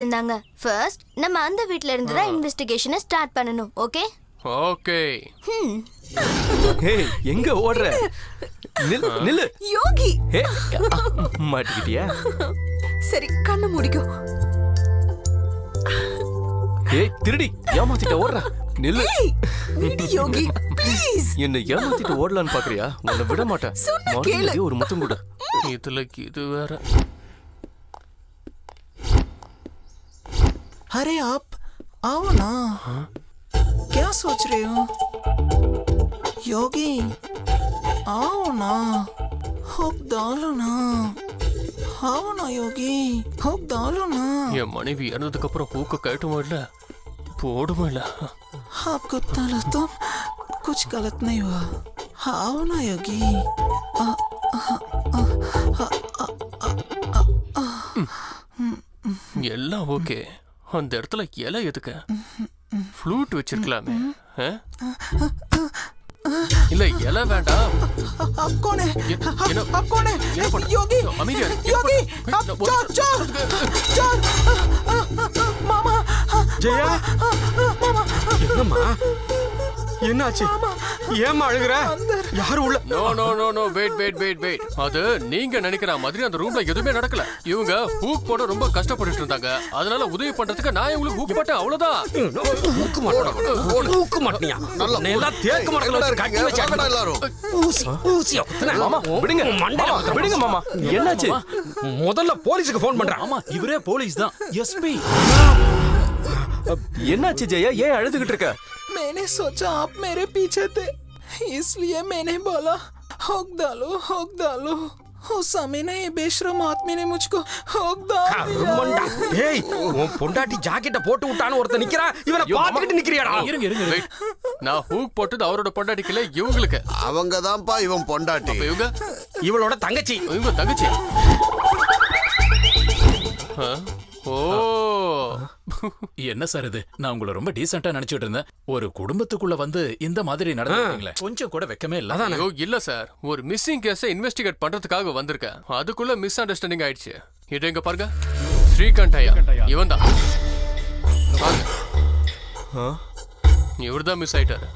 இருந்தாங்க. ஃபர்ஸ்ட் நம்ம அந்த வீட்ல இருந்து தான் இன்வெஸ்டிகேஷனை ஸ்டார்ட் பண்ணனும். Okay okay. ஏய் எங்க ஓடுற? நில்லு யோகி. மாட்டிக்கிட்டியா? சரி கண்ணு மூடிக்கோ. ஏய் திருடி ஏமாத்திட்ட ஓடுற. நில்லு யோகி ப்ளீஸ். என்ன ஏமாத்திட்டு ஓடலான்னு பாக்குறியா? உன்னை விட மாட்டேன். மறுபடியும் ஒரு முத்தம் கூட. இதுல இது வேற. अरे आप आओ ना. क्या सोच रहे हो? योगी आओ ना. हुक डालो ना. आओ ना योगी. हुक डालो ना. என் மனைவி இறந்ததுக்கு அப்புறம் பூக்க கட்டுமா இல்ல போடுமா இல்ல? आपको डालो तो कुछ गलत नहीं हुआ. आओ ना योगी. எல்லாம் ஓகே. அந்த இடத்துல இலை எதுக்கு? ஃப்ளூட் வச்சிருக்கலாமே. இல்ல இலை வேண்டாம். आप कौन है? என்ன आप कौन है? என்ன பண்ற? योगी அமைதியா இரு. योगी आप चोर चोर चोर. मामा ஜெயா என்னம்மா என்னாச்சு? ஏம்மா அழுகுற? யாரும் உள்ள? No no no no wait wait wait wait. அது நீங்க நினைக்கிற மாதிரி அந்த ரூம்ல எதுவுமே நடக்கல. இவங்க ஹூக் போட ரொம்ப கஷ்டப்பட்டுட்டு இருந்தாங்க. அதனால உதவி பண்றதுக்கு நான் உங்களுக்கு ஹூக் போட்டேன் அவ்வளவுதான். ஊக்க மாட்டியா? நல்லா எல்லாம் தேக்க மாட்டல கட்டி வச்சு அடடா எல்லாரும். ஊசி மாமா விடுங்க. மாமா விடுங்க மாமா. என்னாச்சு? முதல்ல போலீஸ்க்கு ஃபோன் பண்றேன். ஆமா இவரே போலீஸ் தான். எஸ்பி. என்னாச்சு ஜெயா? ஏன் அழுதுகிட்டு இருக்க? मैंने सोचा आप मेरे पीछे थे इसलिए मैंने बोला होक डालो. उस समय ना ये बेशरम आदमी ने मुझको होक डाल दिया. கருமண்டா. ஏய் உன் பொண்டாட்டி ஜாக்கெட்ட போட்டு விட்டான்னு ஒருத்தன் நிக்கிறான். இவனை பாத்துக்கிட்டு நிக்கிறியாடா? இருங்க இருங்க இருங்க. வெயிட். நான் ஹூக் போட்டது அவரோட பொண்டாட்டிக்கல இவங்களுக்கு. அவங்க தான்ப்பா இவன் பொண்டாட்டி. அப்ப இவங்க இவளோட தங்கச்சி. இவங்க தங்கச்சி. ஓ என்ன சார் இது? நான் உங்களை ரொம்ப டீசென்ட்டா நினைச்சிட்டு இருந்தேன். ஒரு குடும்பத்துக்குள்ள வந்து இந்த மாதிரி நடந்துட்டீங்களே. கொஞ்சம் கூட வெக்கமே இல்ல. ஐயோ இல்ல சார். ஒரு மிஸ்ஸிங் கேஸை இன்வெஸ்டிகேட் பண்றதுக்காக வந்திருக்கேன். அதுக்குள்ள மிஸ் அண்டர்ஸ்டாண்டிங் ஆயிடுச்சு. இது எங்க பாருங்க. ஸ்ரீகண்ட் ஐயா இவன் தான். இவர்தான் மிஸ் ஆயிட்டாரு.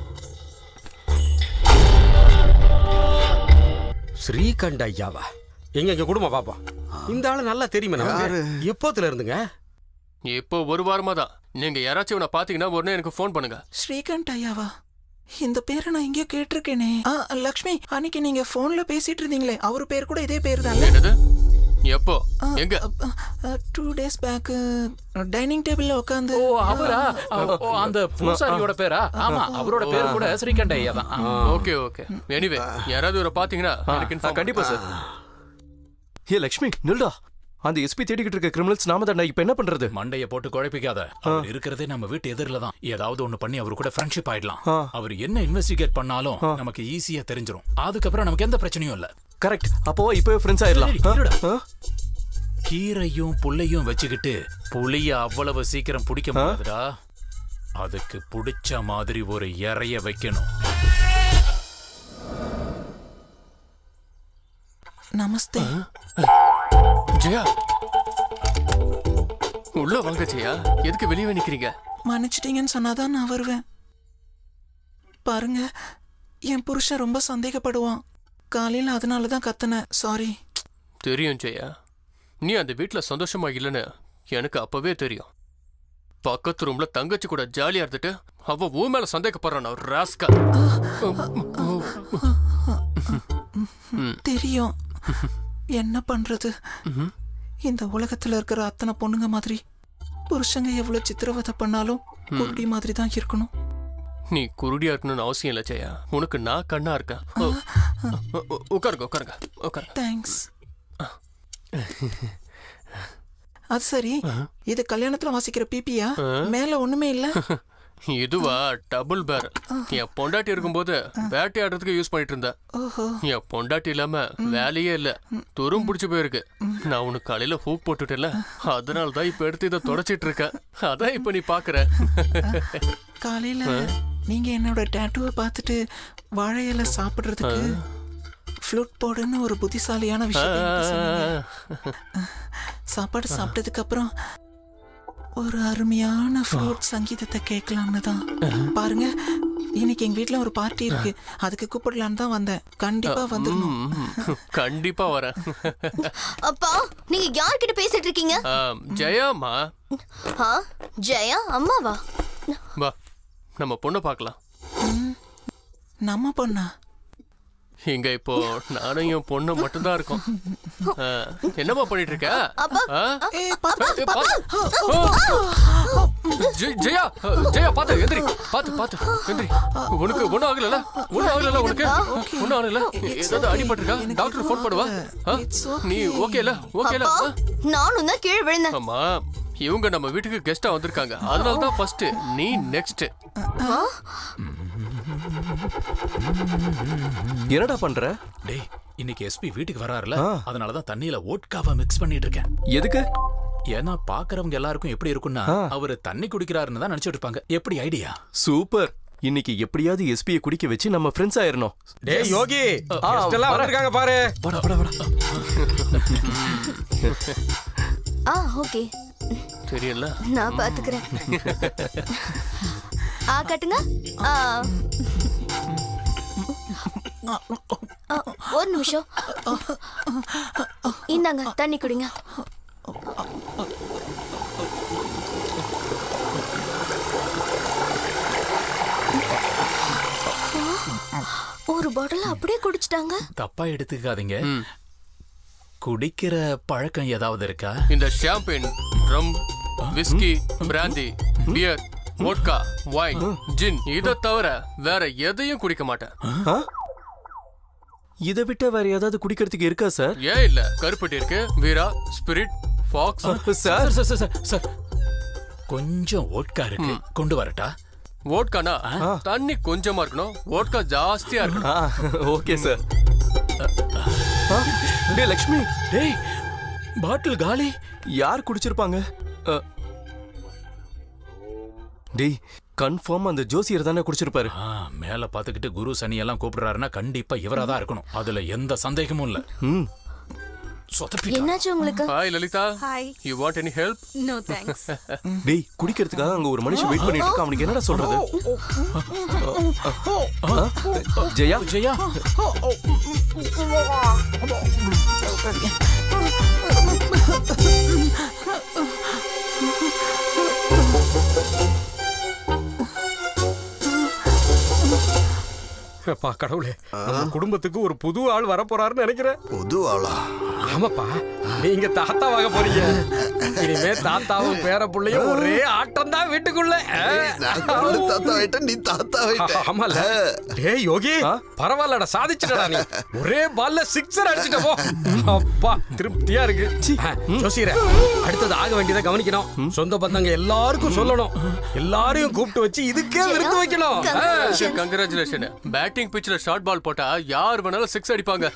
ஸ்ரீகண்ட் ஐயாவா? எங்க குடும்பம் பாப்பா. இந்த ஆளு நல்லா தெரியுமே நமக்கு. எப்போத்துல இருந்துங்க? இப்போ ஒரு வாரமா தான். நீங்க யாராச்சும் இவனை பாத்தீங்கன்னா உடனே எனக்கு ஃபோன் பண்ணுங்க. ஸ்ரீகண்ட் ஐயாவா? இந்த பேரை நான் எங்கேயோ கேட்டிருக்கேனே. லக்ஷ்மி அன்னைக்கு நீங்க போன்ல பேசிட்டு இருந்தீங்களே, அவர் பேர் கூட இதே பேர் தான். என்னது? எப்போ? எங்க? 2 days பேக் டைனிங் டேபிள்ல உட்கார்ந்து. ஓ அவரா? அந்த பூசாரியோட பேரா? ஆமா அவரோட பேர் கூட ஸ்ரீகண்ட ஐயா தான். Okay okay. எனிவே யாராவது இவரை பாத்தீங்கன்னா எனக்கு இன்ஃபார்ம் கண்டிப்பா சார். ஏ லக்ஷ்மி நில்டா. அந்த எஸ்பி தேடிக்கிட்டு இருக்க கிரிமினல்ஸ் நாம தான். இப்ப என்ன பண்றது? மண்டைய போட்டு குழப்பிக்காத. அவர் இருக்கிறதே நம்ம வீட்டு எதிரில தான். ஏதாவது ஒண்ணு பண்ணி அவரு கூட ஃப்ரெண்ட்ஷிப் ஆயிடலாம். அவர் என்ன இன்வெஸ்டிகேட் பண்ணாலும் நமக்கு ஈஸியா தெரிஞ்சிரும். அதுக்கப்புறம் நமக்கு எந்த பிரச்சனையும் இல்ல. கரெக்ட். அப்போ இப்பவே ஃப்ரெண்ட்ஸ் ஆயிடலாம். கீரையும் புள்ளையும் வச்சுக்கிட்டு புளிய அவ்வளவு சீக்கிரம் பிடிக்க முடியாதுடா. அதுக்கு பிடிச்ச மாதிரி ஒரு இறைய வைக்கணும். நமஸ்தே. ஜெயா உள்ள வாங்க. ஜெயா எதுக்கு வெளியே நிக்கிறீங்க? மன்னிச்சிட்டீங்கன்னு சொன்னாதான் நான் வருவேன். பாருங்க என் புருஷன் ரொம்ப சந்தேகப்படுவான். காலையில அதனாலதான் கத்துனேன். சாரி. தெரியும் ஜெயா, நீ அந்த வீட்டுல சந்தோஷமா இல்லைன்னு எனக்கு அப்பவே தெரியும். பக்கத்து ரூம்ல தங்கச்சி கூட ஜாலியா இருந்துட்டு அவ ஊ மேல சந்தேகப்படுறான். ராஸ்கா. தெரியும். என்ன பண்றது? இந்த உலகத்துல இருக்கிற அத்தனை பொண்ணுங்க மாதிரி புருஷங்க எவ்வளவு சித்திரவதை பண்ணாலும் குருடி மாதிரி தான் இருக்கணும். நீ குருடியா இருக்கணும்னு அவசியம் இல்ல ஜெயா. உனக்கு நான் கண்ணா இருக்கேன். உட்காருங்க உட்காருங்க உட்காருங்க. தேங்க்ஸ். அது சரி, இது கல்யாணத்துல வாசிக்கிற பிபியா? மேல ஒண்ணுமே இல்ல. இதுவா டபுள் பேர். என் பொண்டாட்டி இருக்கும்போது வேட்டையாடுறதுக்கு யூஸ் பண்ணிட்டு இருந்தேன். என் பொண்டாட்டி இல்லாம வேலையே இல்ல. துரும் பிடிச்சு போயிருக்கு. நான் உனக்கு காலையில ஹூக் போட்டுட்டேன்ல, அதனாலதான் இப்ப எடுத்து இதை தொடச்சிட்டு இருக்கேன். அதான் இப்ப நீ பாக்குற. காலையில நீங்க என்னோட டாட்டூவை பார்த்துட்டு வாழை இலை சாப்பிடுறதுக்கு ஃப்ளூட் போடுன்னு ஒரு புத்திசாலியான விஷயம். சாப்பாடு சாப்பிட்டதுக்கு அப்புறம் ஒரு அருமையான ஃப்ளூட் சங்கீதத்தை கேட்கலாம்னு தான். பாருங்க, இன்னைக்கு எங்க வீட்ல ஒரு பார்ட்டி இருக்கு, அதுக்கு கூப்பிடலான்னு தான் வந்தேன். கண்டிப்பா வந்துடணும். கண்டிப்பா வரேன். அப்பா நீங்க யார்கிட்ட பேசிட்டு இருக்கீங்க? ஜெயாமா, ஆ, ஜெயா அம்மாவா? வா நம்ம பொண்ணை பார்க்கலாம். நம்ம பொண்ணா? இங்க இப்போ நானும் என் பொண்ணு மட்டும்தான் இருக்கோம். என்னம்மா பண்ணிட்டு இருக்க? ஆ? ஏய், பாப்பா, ஏய், ஜெயா ஜெயா பாத்து எந்திரி, பாத்து எந்திரி. உனக்கு ஒண்ணும் ஆகல? ஒண்ணும் ஆகல உனக்கு? ஒண்ணும் ஆகல? ஏதாவது அடிபட்டிருக்கா? டாக்டர் ஃபோன் பண்ணுவா? நீ ஓகேல? ஓகேல? நானும் தான் கீழே விழுந்தேன். ஆமா, இவங்க நம்ம வீட்டுக்கு கெஸ்டா வந்திருக்காங்க, அதனால தான் ஃபர்ஸ்ட் நீ நெக்ஸ்ட். என்னடா பண்ற? டேய், இன்னைக்கு எஸ்பி வீட்டுக்கு வராருல, அதனால தான் தண்ணியில வோட்காவை மிக்ஸ் பண்ணிட்டு இருக்கேன். எதுக்கு? ஏன்னா பாக்குறவங்க எல்லாருக்கும் எப்படி இருக்கும்னா அவரு தண்ணி குடிக்கிறாருன்னு தான் நினைச்சிட்டு இருப்பாங்க. எப்படி ஐடியா? சூப்பர். இன்னைக்கு எப்படியாவது எஸ்பியை குடிக்க வச்சு நம்ம ஃப்ரெண்ட்ஸ் ஆயிரணும். டேய் யோகி, guest எல்லாம் வந்திருக்காங்க பாரு. வாடா. ஓகே, தெரியல, நான் பாத்துக்கிறேன். கட்டுங்க. ஒரு நிமிஷம், இந்தாங்க தண்ணி குடிங்க. ஒரு பாட்டில் அப்படியே குடிச்சிட்டாங்க. தப்பா எடுத்துக்காதீங்க. குடிக்கிற பழக்கம் ஏதாவது இருக்கா? இந்த ஷாம்பெயின், ரம், விஸ்கி, பிராந்தி, பியர், வோட்கா, வைன், ஜின் இத தவிர வேற எதையும் குடிக்க மாட்டேன். இதை விட்ட வேற ஏதாவது குடிக்கிறதுக்கு இருக்கா சார்? ஏன் இல்ல, கருப்பட்டி இருக்கு, வீரா, ஸ்பிரிட், ஃபாக்ஸ். சார் சார் கொஞ்சம் வோட்கா இருக்கு, கொண்டு வரட்டா? வோட்கானா தண்ணி கொஞ்சமா இருக்கணும், வோட்கா ஜாஸ்தியா இருக்கணும். Okay sir. டேய் லக்ஷ்மி, டேய் பாட்டில் காலி. யார் குடிச்சிருப்பாங்க? டேய் கன்ஃபார்ம் அந்த ஜோசியர் தானே குடிச்சிருப்பாரு. மேல பாத்துக்கிட்டு குரு சனி எல்லாம் கூப்பிடுறாருன்னா கண்டிப்பா இவரா தான் இருக்கணும், அதுல எந்த சந்தேகமும் இல்ல. என்னாச்சு உங்களுக்கு? Hi Lalitha. Hi. You want any help? No thanks. டேய் குடிக்கிறதுக்காக அங்க ஒரு மனுஷன் வெயிட் பண்ணிட்டு இருக்கான், அவனுக்கு என்னடா சொல்றது? ஜெயா ஜெயா அப்பா கடவுளே, நம்ம குடும்பத்துக்கு ஒரு புது ஆள் வர போறாருன்னு நினைக்கிறேன். புது ஆளா? ஆமாப்பா, நீங்க தாத்தாவாக போறீங்க. இனிமே தாத்தாவும் பேர புள்ளையும் ஒரே ஆட்டம் தான் வீட்டுக்குள்ள. நான் குழந்தை தாத்தா ஆயிட்ட, நீ தாத்தா ஆயிட்ட. ஆமால. டேய் யோகி, பரவாயில்லடா, சாதிச்சிட்டடா நீ. ஒரே பால்ல சிக்ஸர் அடிச்சிட்ட போ. அப்பா திருப்தியா இருக்கு. ஜோசியரே, அடுத்தது ஆக வேண்டியதை கவனிக்கணும். சொந்த பந்தங்க எல்லாருக்கும் சொல்லணும், எல்லாரையும் கூப்பிட்டு வச்சு இதுக்கே விருந்து வைக்கணும். கங்க்ராச்சுலேஷன். பேட்டிங் பிட்ச்ல ஷார்ட் பால் போட்டா யார் வேணாலும் சிக்ஸ் அடிப்பாங்க.